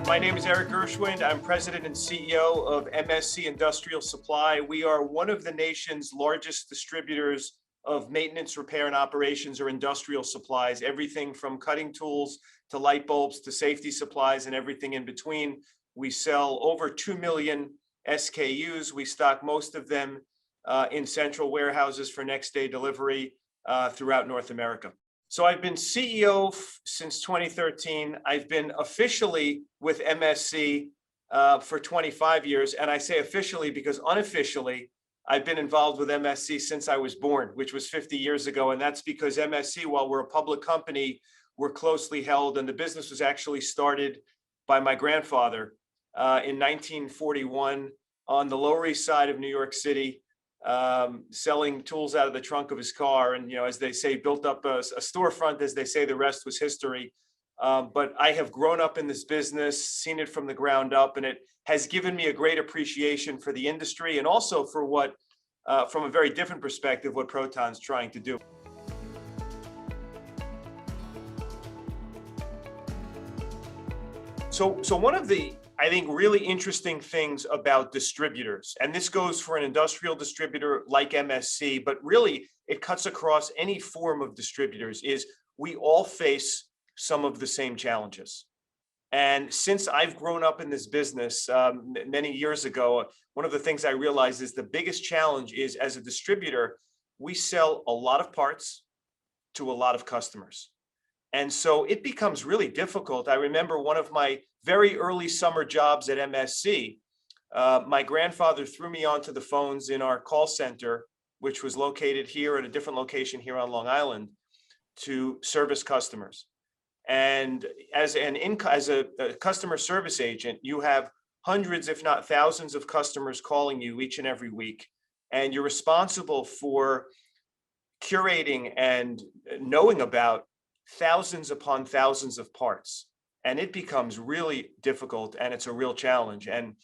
My name is Erik Gershwind. I'm president and CEO of MSC Industrial Supply. We are one of the nation's largest distributors of maintenance, repair, and operations or industrial supplies, everything from cutting tools to light bulbs to safety supplies and everything in between. We sell over 2 million SKUs. We stock most of them in central warehouses for next day delivery throughout North America. So I've been CEO since 2013. I've been officially with MSC for 25 years. And I say officially because unofficially, I've been involved with MSC since I was born, which was 50 years ago. And that's because MSC, while we're a public company, we're closely held. And the business was actually started by my grandfather in 1941 on the Lower East Side of New York City, selling tools out of the trunk of his car. And, as they say, built up a storefront. As they say, the rest was history. But I have grown up in this business, seen it from the ground up, and it has given me a great appreciation for the industry and also for what, from a very different perspective, what Proton's trying to do. So one of the, I think, really interesting things about distributors, and this goes for an industrial distributor like MSC, but really it cuts across any form of distributors, is we all face some of the same challenges. And since I've grown up in this business many years ago, one of the things I realized is the biggest challenge is, as a distributor, we sell a lot of parts to a lot of customers. And so it becomes really difficult. I remember one of my very early summer jobs at MSC, my grandfather threw me onto the phones in our call center, which was located here at a different location here on Long Island, to service customers. And as a customer service agent, you have hundreds, if not thousands, of customers calling you each and every week. And you're responsible for curating and knowing about thousands upon thousands of parts. And it becomes really difficult, and it's a real challenge. And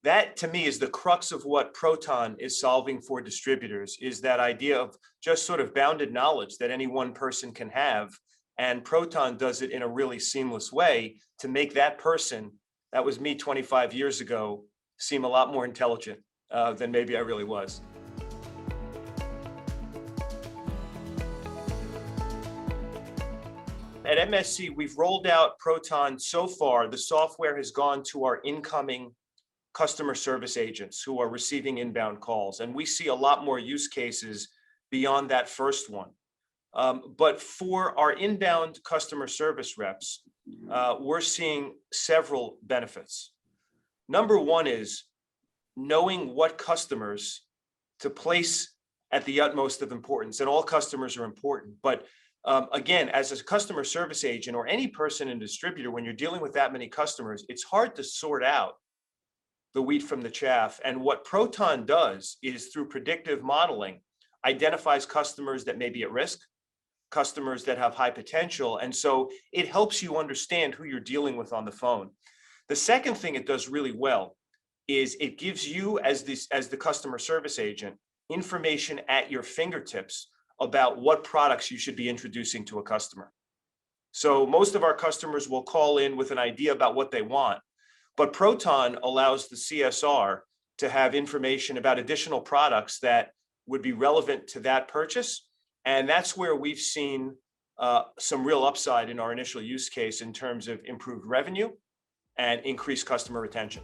that to me is the crux of what Proton is solving for distributors, is that idea of just sort of bounded knowledge that any one person can have. And Proton does it in a really seamless way to make that person, that was me 25 years ago, seem a lot more intelligent than maybe I really was. At MSC, we've rolled out Proton so far. The software has gone to our incoming customer service agents who are receiving inbound calls. And we see a lot more use cases beyond that first one. But for our inbound customer service reps, we're seeing several benefits. Number one is knowing what customers to place at the utmost of importance. And all customers are important. But again, as a customer service agent or any person in distributor, when you're dealing with that many customers, it's hard to sort out the wheat from the chaff. And what Proton does is, through predictive modeling, identifies customers that may be at risk, customers that have high potential. And so it helps you understand who you're dealing with on the phone. The second thing it does really well is it gives you, as the customer service agent, information at your fingertips about what products you should be introducing to a customer. So most of our customers will call in with an idea about what they want, but Proton allows the CSR to have information about additional products that would be relevant to that purchase. And that's where we've seen some real upside in our initial use case in terms of improved revenue and increased customer retention.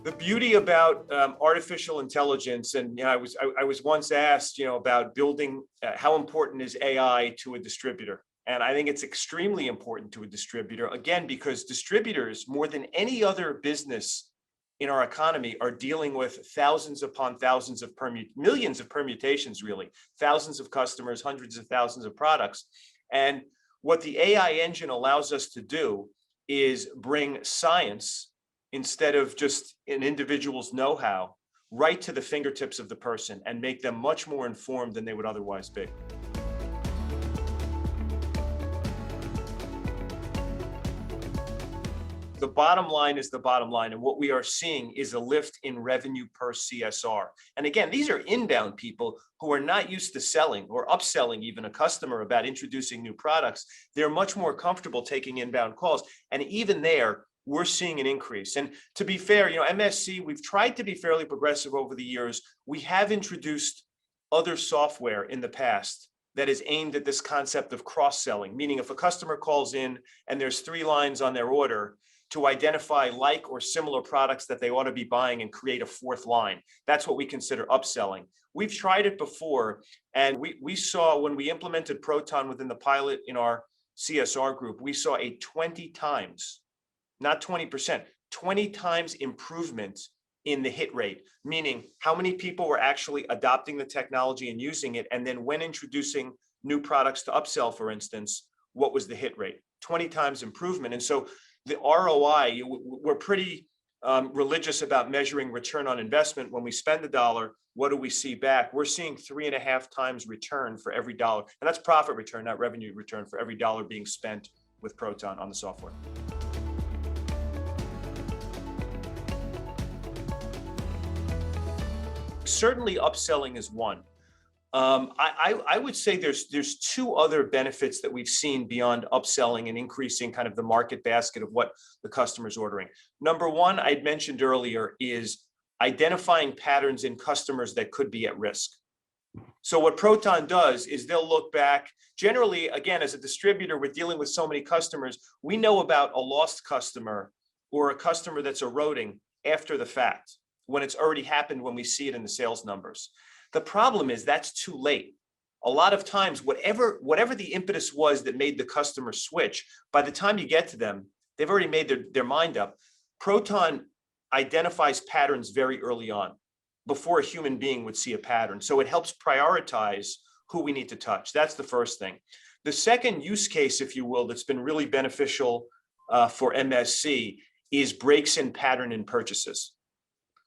The beauty about artificial intelligence, and I was once asked, about building, how important is AI to a distributor? And I think it's extremely important to a distributor, again, because distributors, more than any other business in our economy, are dealing with thousands upon thousands of millions of permutations, really, thousands of customers, hundreds of thousands of products. And what the AI engine allows us to do is bring science, instead of just an individual's know-how, right to the fingertips of the person and make them much more informed than they would otherwise be. the bottom line is the bottom line. And what we are seeing is a lift in revenue per CSR. And again, these are inbound people who are not used to selling or upselling even a customer about introducing new products. They're much more comfortable taking inbound calls. And even there, we're seeing an increase. And to be fair, MSC, we've tried to be fairly progressive over the years. We have introduced other software in the past that is aimed at this concept of cross-selling, meaning if a customer calls in and there's 3 lines on their order, to identify like or similar products that they ought to be buying and create a 4th line. That's what we consider upselling. We've tried it before, and we saw when we implemented Proton within the pilot in our CSR group, we saw a 20 times, not 20%, 20 times improvement in the hit rate, meaning how many people were actually adopting the technology and using it. And then when introducing new products to upsell, for instance, what was the hit rate? 20 times improvement. And so the ROI, we're pretty religious about measuring return on investment. When we spend $1, what do we see back? We're seeing 3.5 times return for every dollar. And that's profit return, not revenue return, for every dollar being spent with Proton on the software. Certainly upselling is one. I would say there's 2 other benefits that we've seen beyond upselling and increasing kind of the market basket of what the customer's ordering. Number one, I'd mentioned earlier, is identifying patterns in customers that could be at risk. So what Proton does is they'll look back. Generally, again, as a distributor, we're dealing with so many customers. We know about a lost customer or a customer that's eroding after the fact, when it's already happened, when we see it in the sales numbers. The problem is that's too late. A lot of times, whatever the impetus was that made the customer switch, by the time you get to them, they've already made their mind up. Proton identifies patterns very early on, before a human being would see a pattern. So it helps prioritize who we need to touch. That's the first thing. The second use case, if you will, that's been really beneficial for MSC is breaks in pattern in purchases.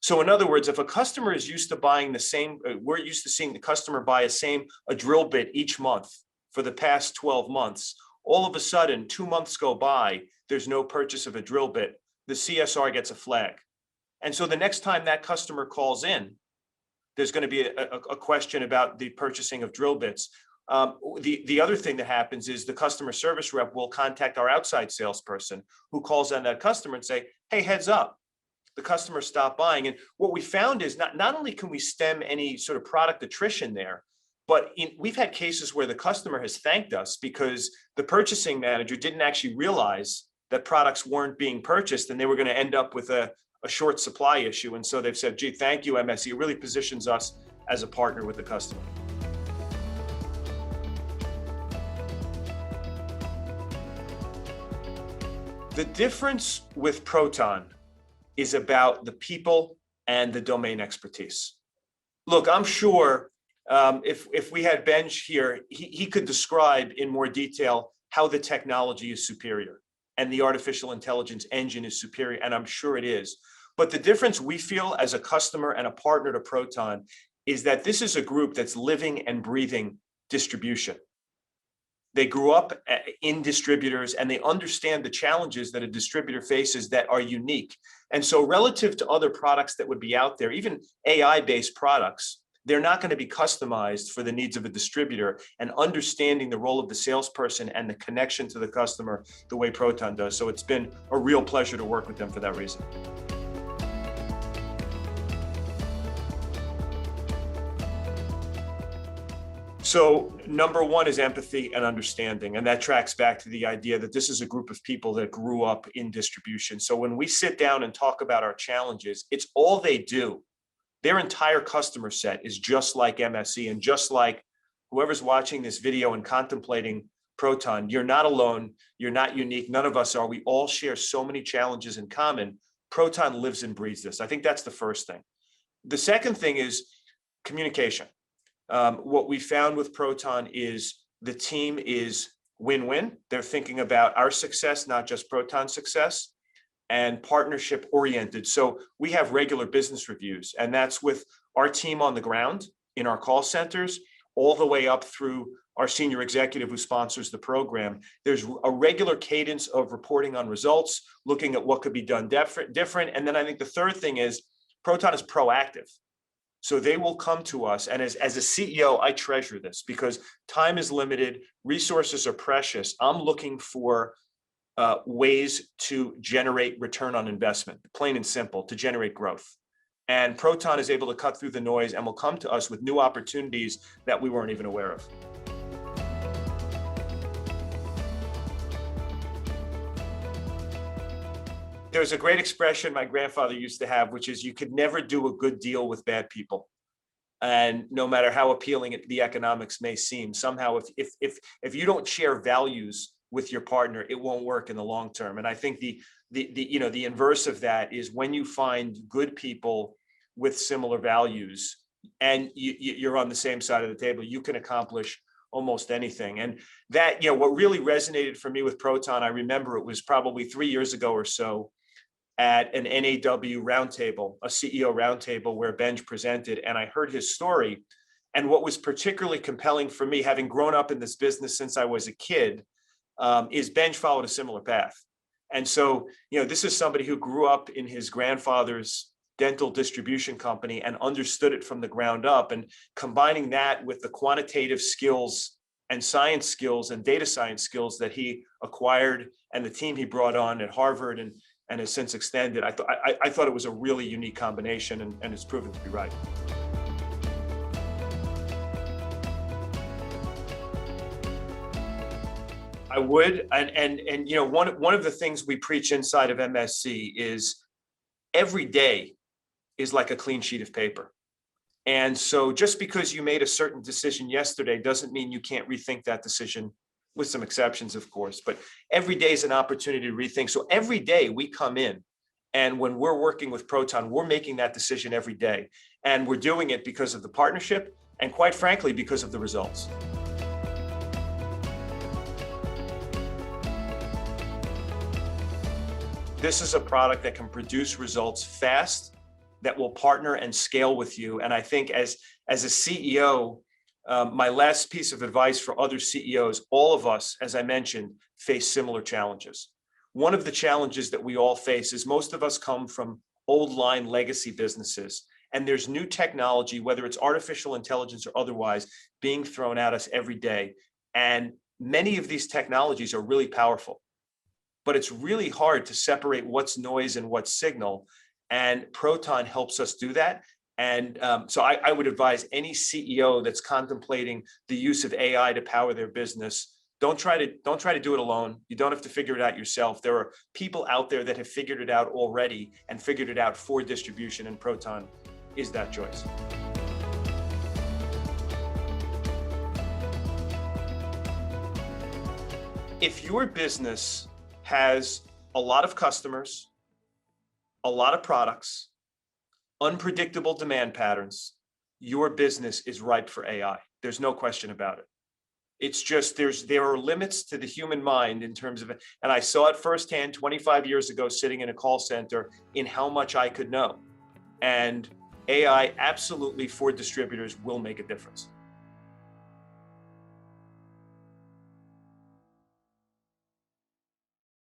So in other words, if a customer is used to buying the same, we're used to seeing the customer buy a drill bit each month for the past 12 months. All of a sudden, 2 months go by, there's no purchase of a drill bit. The CSR gets a flag. And so the next time that customer calls in, there's going to be a question about the purchasing of drill bits. The other thing that happens is the customer service rep will contact our outside salesperson who calls on that customer and say, hey, heads up, the customer stopped buying. And what we found is not only can we stem any sort of product attrition there, but we've had cases where the customer has thanked us because the purchasing manager didn't actually realize that products weren't being purchased and they were going to end up with a short supply issue. And so they've said, gee, thank you, MSC. It really positions us as a partner with the customer. The difference with Proton is about the people and the domain expertise. Look, I'm sure if we had Benj here, he could describe in more detail how the technology is superior and the artificial intelligence engine is superior, and I'm sure it is. But the difference we feel as a customer and a partner to Proton is that this is a group that's living and breathing distribution. They grew up in distributors and they understand the challenges that a distributor faces that are unique. And so relative to other products that would be out there, even AI-based products, they're not going to be customized for the needs of a distributor, and understanding the role of the salesperson and the connection to the customer the way Proton does. So it's been a real pleasure to work with them for that reason. So number one is empathy and understanding. And that tracks back to the idea that this is a group of people that grew up in distribution. So when we sit down and talk about our challenges, it's all they do. Their entire customer set is just like MSC, and just like whoever's watching this video and contemplating Proton, you're not alone. You're not unique. None of us are. We all share so many challenges in common. Proton lives and breathes this. I think that's the first thing. The second thing is communication. What we found with Proton is the team is win-win. They're thinking about our success, not just Proton's success, and partnership oriented. So we have regular business reviews, and that's with our team on the ground in our call centers, all the way up through our senior executive who sponsors the program. There's a regular cadence of reporting on results, looking at what could be done different. And then I think the third thing is Proton is proactive. So they will come to us. And as a CEO, I treasure this because time is limited, resources are precious. I'm looking for ways to generate return on investment, plain and simple, to generate growth. And Proton is able to cut through the noise and will come to us with new opportunities that we weren't even aware of. There's a great expression my grandfather used to have, which is you could never do a good deal with bad people. And no matter how appealing the economics may seem, somehow if you don't share values with your partner, it won't work in the long term. And I think the inverse of that is when you find good people with similar values and you're on the same side of the table, you can accomplish almost anything. And that, what really resonated for me with Proton, I remember it was probably 3 years ago or so at an NAW roundtable, a CEO roundtable where Benj presented, and I heard his story. And what was particularly compelling for me, having grown up in this business since I was a kid, is Benj followed a similar path. And so, this is somebody who grew up in his grandfather's dental distribution company and understood it from the ground up, and combining that with the quantitative skills and science skills and data science skills that he acquired and the team he brought on at Harvard and has since extended. I thought it was a really unique combination, and it's proven to be right. I would, and one of the things we preach inside of MSC is every day is like a clean sheet of paper. And so just because you made a certain decision yesterday doesn't mean you can't rethink that decision, with some exceptions, of course, but every day is an opportunity to rethink. So every day we come in, and when we're working with Proton, we're making that decision every day. And we're doing it because of the partnership and, quite frankly, because of the results. This is a product that can produce results fast, that will partner and scale with you. And I think as a CEO, my last piece of advice for other CEOs, all of us, as I mentioned, face similar challenges. One of the challenges that we all face is most of us come from old line legacy businesses, and there's new technology, whether it's artificial intelligence or otherwise, being thrown at us every day. And many of these technologies are really powerful, but it's really hard to separate what's noise and what's signal. And Proton helps us do that. And so I would advise any CEO that's contemplating the use of AI to power their business, don't try to do it alone. You don't have to figure it out yourself. There are people out there that have figured it out already and figured it out for distribution, and Proton is that choice. If your business has a lot of customers, a lot of products, unpredictable demand patterns, your business is ripe for AI. There's no question about it. It's just there are limits to the human mind in terms of it. And I saw it firsthand 25 years ago sitting in a call center in how much I could know. And AI absolutely for distributors will make a difference.